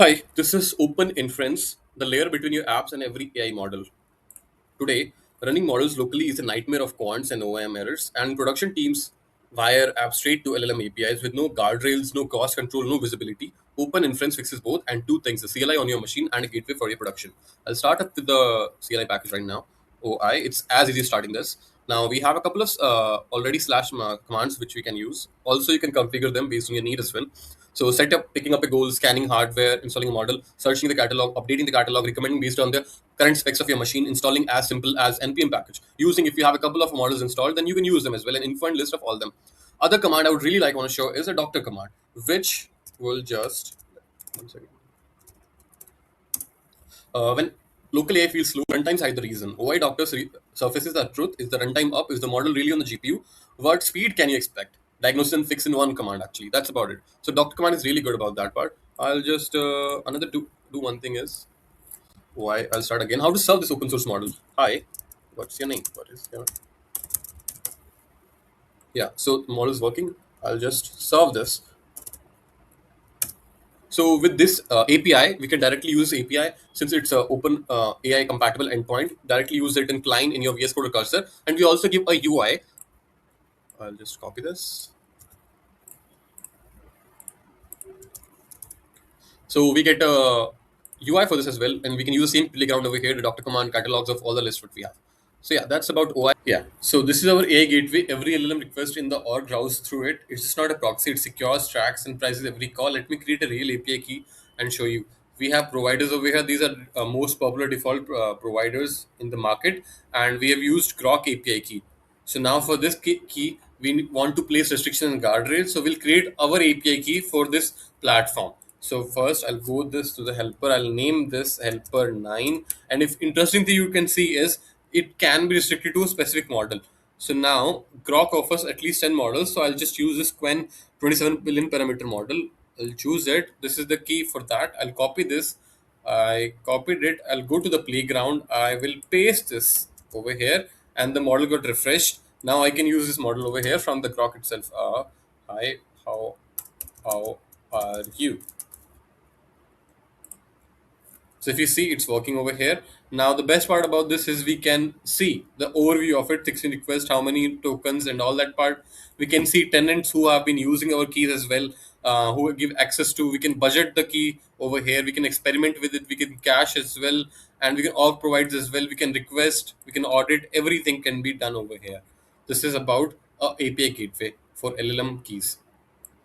Hi, this is OpenInference, the layer between your apps and every AI model. Today, running models locally is a nightmare of quants and OAM errors, and production teams wire apps straight to LLM APIs with no guardrails, no cost control, no visibility. OpenInference fixes both and two things: the CLI on your machine and a gateway for your production. I'll start up with the CLI package right now. OI, it's as easy as starting this. Now we have a couple of already slash commands which we can use. Also, you can configure them based on your need as well. So set up, picking up a goal, scanning hardware, installing a model, searching the catalog, updating the catalog, recommending based on the current specs of your machine, installing as simple as npm package. Using, if you have a couple of models installed, then you can use them as well, an infinite list of all them. Other command I would really like want to show is a doctor command, which will just one second. When local AI feels slow, runtimes hide the reason. OI doctors surfaces the truth. Is the runtime up? Is the model really on the GPU? What speed can you expect? Diagnosis and fix in one command, actually. That's about it. So doctor command is really good about that part. I'll just another do one thing is why I'll start again. How to serve this open source model? Hi, what's your name? What is your yeah? So the model is working. I'll just serve this. So with this API, we can directly use API since it's a open AI compatible endpoint. Directly use it in client in your VS Code or cursor, and we also give a UI. I'll just copy this. So we get a UI for this as well, and we can use the same playground over here, the Docker command catalogs of all the lists what we have. So yeah, that's about OI. Yeah. So this is our AI gateway. Every LLM request in the org routes through it. It's just not a proxy. It secures, tracks, and prices every call. Let me create a real API key and show you. We have providers over here. These are most popular default providers in the market, and we have used Groq API key. So now for this key, we want to place restriction and guardrails. So we'll create our API key for this platform. So first I'll go this to the helper. I'll name this helper 9. And if interesting thing you can see is it can be restricted to a specific model. So now Grok offers at least 10 models. So I'll just use this Quen 27 billion parameter model. I'll choose it. This is the key for that. I'll copy this. I copied it. I'll go to the playground. I will paste this over here, and the model got refreshed. Now I can use this model over here from the Grok itself. Hi, how are you? So if you see, it's working over here. Now the best part about this is we can see the overview of it, 16 requests, how many tokens and all that part. We can see tenants who have been using our keys as well, who give access to, we can budget the key over here. We can experiment with it. We can cache as well. And we can all provides as well. We can request, we can audit, everything can be done over here. This is about a API gateway for LLM keys.